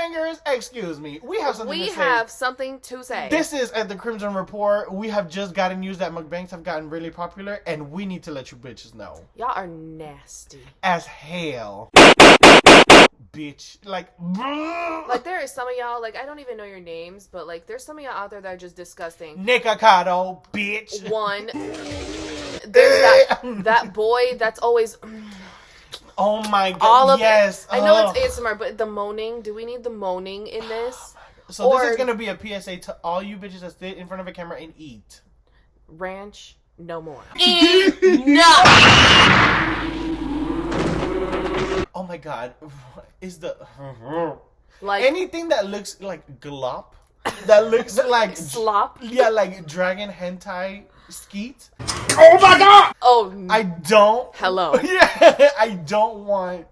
Mukbangers, excuse me. We have something to say. We have something to say. This is at the Crimson Report. We have just gotten news that mukbangs have gotten really popular, and we need to let you bitches know. Y'all are nasty. As hell. Bitch. Like there is some of y'all, like, I don't even know your names, but, like, there's some of y'all out there that are just disgusting. Nikocado, bitch. One. There's that boy that's always... Oh my god, all of yes. It. I know it's ASMR, but the moaning, do we need the moaning in this? So this is going to be a PSA to all you bitches that sit in front of a camera and eat. Ranch, no more. No! Oh my god. Is the... Like anything that looks like glop, that looks like... slop? Yeah, like dragon hentai skeet. Oh my god! Oh, I don't... Hello. Yeah, I don't want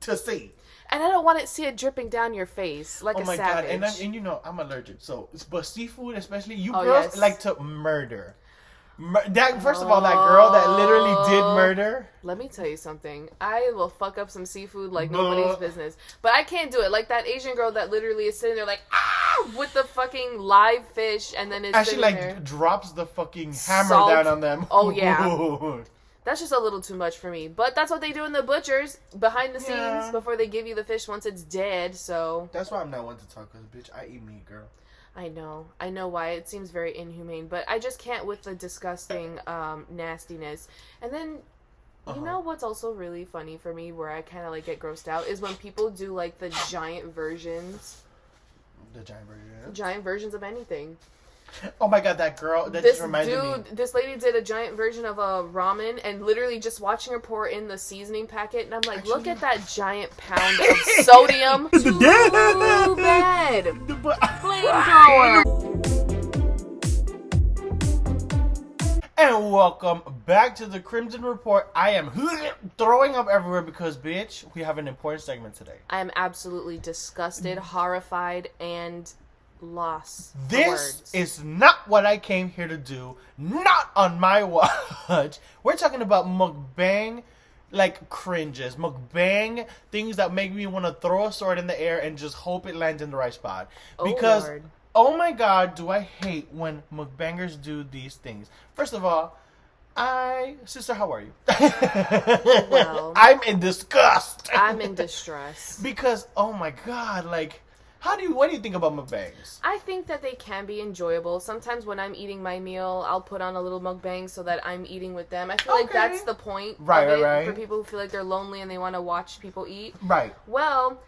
to see. And I don't want to see it dripping down your face like a savage. Oh my god, and you know, I'm allergic. So, but seafood especially, you girls like to murder. First of all, that girl that literally did murder. Let me tell you something. I will fuck up some seafood like nobody's business. But I can't do it. Like that Asian girl that literally is sitting there like, with the fucking live fish and then it's sitting there. Drops the fucking hammer down on them. Oh, yeah. That's just a little too much for me. But that's what they do in the butchers behind the scenes before they give you the fish once it's dead, so. That's why I'm not one to talk, because, bitch, I eat meat, girl. I know why. It seems very inhumane, but I just can't with the disgusting nastiness. And then, you know what's also really funny for me, where I kind of like get grossed out, is when people do like the giant versions. The giant versions? Giant versions of anything. Oh my god, that girl, that just reminded me. This lady did a giant version of a ramen, and literally just watching her pour in the seasoning packet, and I'm like, look at that giant pound of sodium. Too bad. Flamethrower. And welcome back to the Crimson Report. I am throwing up everywhere because, bitch, we have an important segment today. I am absolutely disgusted, horrified, and lost. This is not what I came here to do. Not on my watch. We're talking about mukbang, like cringes. Mukbang, things that make me want to throw a sword in the air and just hope it lands in the right spot. Because, Lord. Oh my god, do I hate when mukbangers do these things. First of all, sister, how are you? Well, I'm in disgust. I'm in distress. Because, oh my god, like... what do you think about mukbangs? I think that they can be enjoyable. Sometimes when I'm eating my meal, I'll put on a little mukbang so that I'm eating with them. I feel like that's the point of it for people who feel like they're lonely and they want to watch people eat. Right. Well,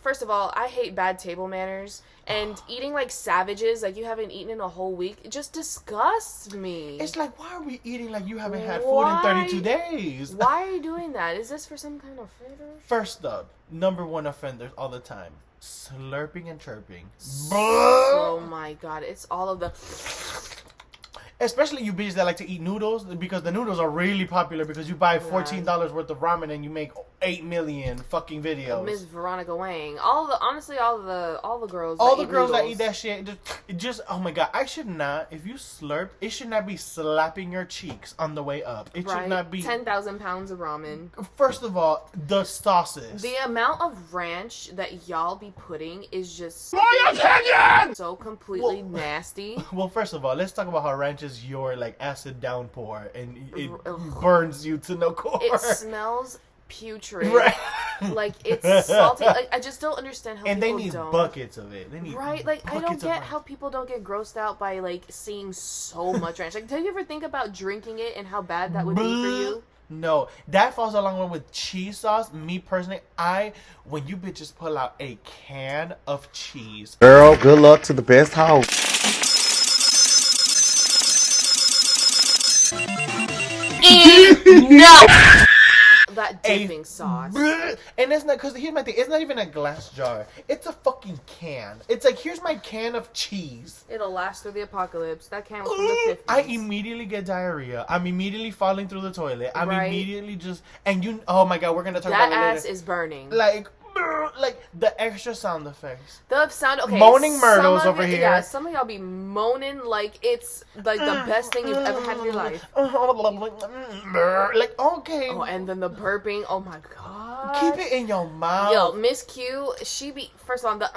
first of all, I hate bad table manners. And eating like savages, like you haven't eaten in a whole week, it just disgusts me. It's like, why are we eating like you haven't had food in 32 days? Why are you doing that? Is this for some kind of flavor? First up, number one offenders all the time. Slurping and chirping. Oh my god, it's all of the... Especially you bitches that like to eat noodles, because the noodles are really popular because you buy $14 worth of ramen and you make 8 million fucking videos. Miss Veronica Wang. All the girls that eat that shit, just oh my god, I should not, if you slurp, it should not be slapping your cheeks on the way up. It should not be 10,000 pounds of ramen. First of all, the sauces. The amount of ranch that y'all be putting is just so completely nasty. Well, first of all, let's talk about how ranch is your like acid downpour and it burns you to no core. It smells putrid. Right. Like it's salty. Like I just don't understand how and people they need don't. Buckets of it. They need like I don't get how people don't get grossed out by like seeing so much ranch. Like, did you ever think about drinking it and how bad that would be for you? No, that falls along with cheese sauce. Me personally, when you bitches pull out a can of cheese, girl, good luck to the best house. No. That dipping sauce. And it's not, because here's my thing, it's not even a glass jar. It's a fucking can. It's like, here's my can of cheese. It'll last through the apocalypse. That can was from the 50s. I immediately get diarrhea. I'm immediately falling through the toilet. I'm immediately just, and oh my god, we're going to talk about it later. That ass is burning. Like the extra sound effects. The sound, okay. Moaning Myrtles over here. Yeah, some of y'all be moaning like it's like the best thing you've ever had in your life. Like, okay. Oh, and then the burping. Oh my god. What? Keep it in your mouth. Yo, Miss Q, she be first of all the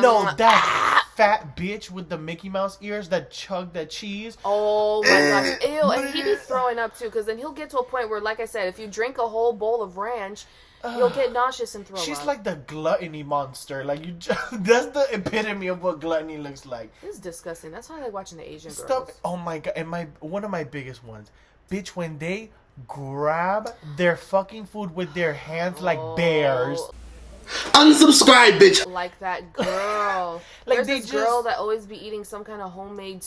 No, that fat bitch with the Mickey Mouse ears that chug that cheese. Oh my gosh. Ew, and he be throwing up too, because then he'll get to a point where, like I said, if you drink a whole bowl of ranch, you'll get nauseous and throw up. She's like the gluttony monster. Like that's the epitome of what gluttony looks like. It's disgusting. That's why I like watching the Asian girls. Stuff. Oh my god! And one of my biggest ones, bitch, when they grab their fucking food with their hands like bears. Unsubscribe, bitch. Like that girl. Like There's this girl that always be eating some kind of homemade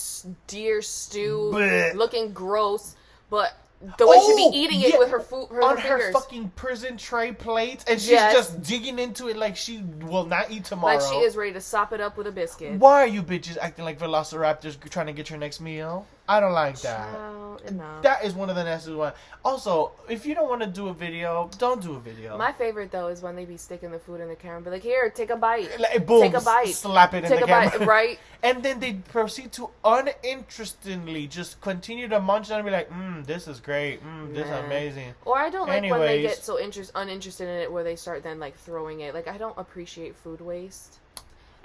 deer stew, looking gross, but the way she be eating it with her food, her her fucking prison tray plates, and she's just digging into it like she will not eat tomorrow. Like she is ready to sop it up with a biscuit. Why are you bitches acting like velociraptors trying to get your next meal? I don't like that. No. That is one of the nastiest ones. Also, if you don't want to do a video, don't do a video. My favorite though is when they be sticking the food in the camera and be like, "Here, take a bite." Like, boom, take a bite. Slap it in the camera. Take a bite, right? And then they proceed to uninterestingly just continue to munch on and be like, this is great. This is amazing. Or I don't like when they get so uninterested in it where they start then like throwing it. Like, I don't appreciate food waste.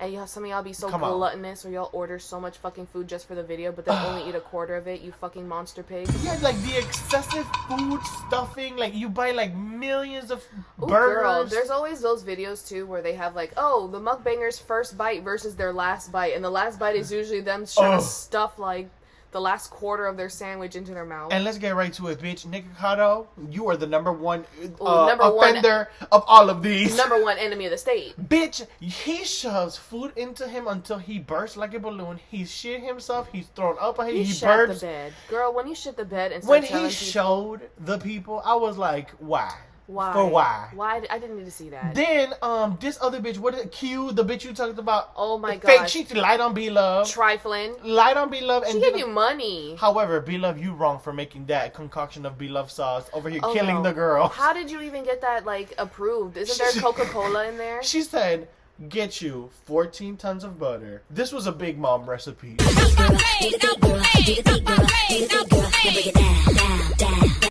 And some of y'all be so gluttonous, or y'all order so much fucking food just for the video, but then only eat a quarter of it, you fucking monster pig. Yeah, like the excessive food stuffing, like you buy like millions of burgers. Girl, there's always those videos too where they have like, oh, the mukbanger's first bite versus their last bite, and the last bite is usually them trying to stuff like the last quarter of their sandwich into their mouth. And let's get right to it, bitch. Nikocado, you are the number one offender of all of these. Number one enemy of the state. Bitch, he shoves food into him until he bursts like a balloon. He's shit himself. He's thrown up. He shit burps. the bed. Girl, when you shit the bed and when he showed the people, I was like, why? Why? For why? Why? I didn't need to see that. Then, this other bitch, what is it? Q, the bitch you talked about. Oh my god. Fake, she lied on B-Love. Trifling. Lied on B-Love. She gave you money. However, B-Love, you wrong for making that concoction of B-Love sauce over here killing the girl. How did you even get that, like, approved? Isn't there Coca-Cola in there? She said, get you 14 tons of butter. This was a Big Mom recipe.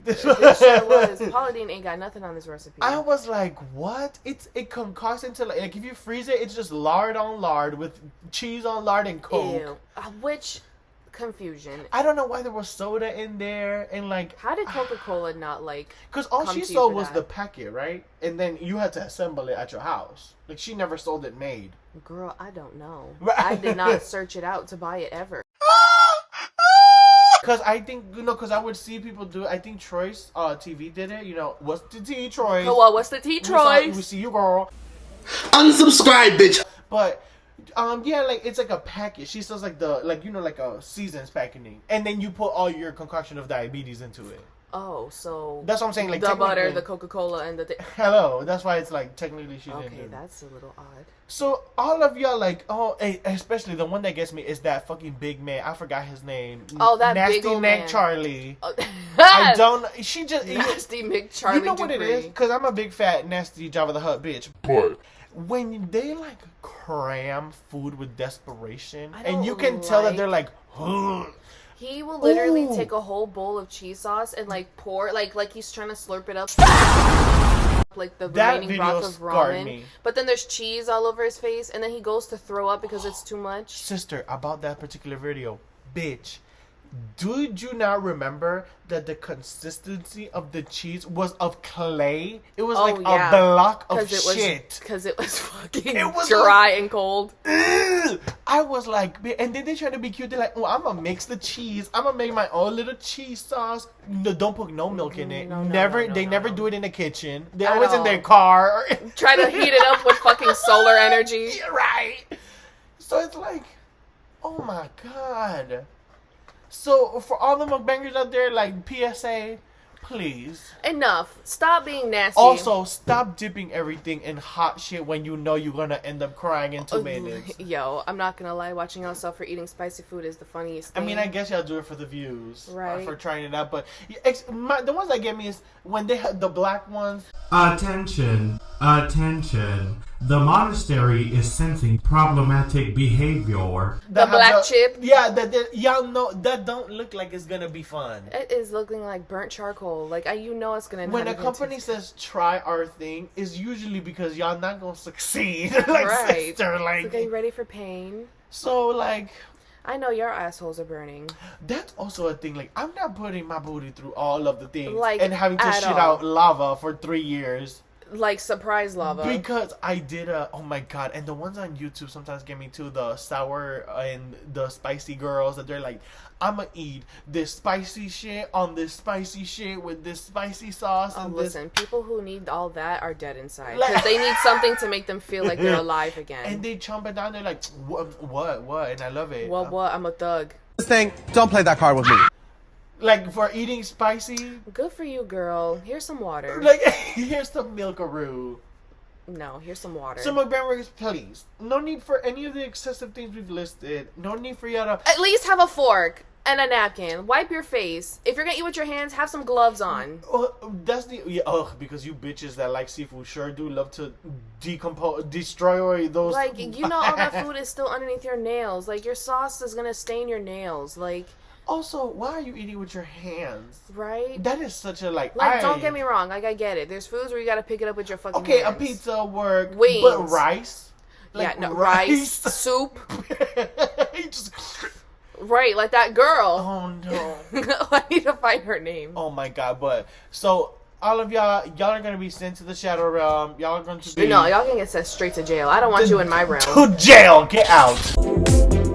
It sure was. Paula Deen ain't got nothing on this recipe. I was like, what? It concocts into like if you freeze it, it's just lard on lard with cheese on lard and Coke. Ew. Which confusion. I don't know why there was soda in there and like. How did Coca-Cola not like? Because all she sold was the packet, right? And then you had to assemble it at your house. Like she never sold it made. Girl, I don't know. I did not search it out to buy it ever. Because I think, because I would see people do it. I think Troy's TV did it. What's the tea, Troy? Oh, what's the tea, Troy? We see you, girl. Unsubscribe, bitch. But, yeah, like, it's like a package. She sells, like, like a seasons packaging. And then you put all your concoction of diabetes into it. Oh, so... That's what I'm saying, like, the butter, the Coca-Cola, and the... Hello. That's why it's, like, technically she didn't do it. Okay, that's a little odd. So, all of y'all, like, especially the one that gets me is that fucking big man. I forgot his name. Oh, that Nasty big old Neck man. Charlie. I don't... She just... Nasty McCharlie. You know what it is? Because I'm a big, fat, nasty Jabba the Hutt bitch. What? When they, like, cram food with desperation, and you can tell that they're like... He will literally take a whole bowl of cheese sauce and like pour like he's trying to slurp it up like the remaining broth of ramen. But then there's cheese all over his face, and then he goes to throw up because it's too much. Sister, about that particular video, bitch, did you not remember that the consistency of the cheese was of clay? It was like a block of shit. Because it was fucking dry and cold. I was like, and then they try to be cute. They're like, oh, I'm gonna mix the cheese. I'm gonna make my own little cheese sauce. No, don't put no milk in it. They never do it in the kitchen. They're always in their car. Try to heat it up with fucking solar energy. Yeah, right. So it's like, oh my god. So, for all the mukbangers out there, like, PSA, please. Enough. Stop being nasty. Also, stop dipping everything in hot shit when you know you're gonna end up crying in 2 minutes. Yo, I'm not gonna lie, watching y'all suffer eating spicy food is the funniest thing. I mean, I guess y'all do it for the views. Right. For trying it out, but the ones that get me is when they have the black ones. Attention, attention. The monastery is sensing problematic behavior. The black chip? Yeah, y'all know that don't look like it's gonna be fun. It is looking like burnt charcoal. Like, you know it's gonna. When a company says try our thing, it's usually because y'all not gonna succeed. Like, right. Sister, like, are you ready for pain? So, like, I know your assholes are burning. That's also a thing. Like, I'm not putting my booty through all of the things, like, and having to shit out lava for 3 years. Like surprise lava. Because I did oh my god, and the ones on YouTube sometimes get me too, the sour and the spicy girls, that they're like, I'ma eat this spicy shit on this spicy shit with this spicy sauce. Oh, and listen, people who need all that are dead inside. Because they need something to make them feel like they're alive again. And they chomp it down, they're like, what? And I love it. What? I'm a thug. This thing, don't play that card with me. Like, for eating spicy? Good for you, girl. Here's some water. Like, here's some milkaroo. No, here's some water. So, Mukbangers, please. No need for any of the excessive things we've listed. No need for you to... At least have a fork and a napkin. Wipe your face. If you're gonna eat with your hands, have some gloves on. That's the... Yeah, because you bitches that like seafood sure do love to destroy those... Like, you know all that food is still underneath your nails. Like, your sauce is gonna stain your nails. Like... Also, why are you eating with your hands? Right? That is such a, like... don't get me wrong. Like, I get it. There's foods where you gotta pick it up with your fucking hands. hands. A pizza work. Wings. But rice? Like, yeah, no, rice. Soup. Just... Right, like that girl. Oh, no. I need to find her name. Oh, my God. But, so... All of y'all are gonna be sent to the Shadow Realm. Y'all are going to be... No, y'all can get sent straight to jail. I don't want you in my realm. To jail! Get out!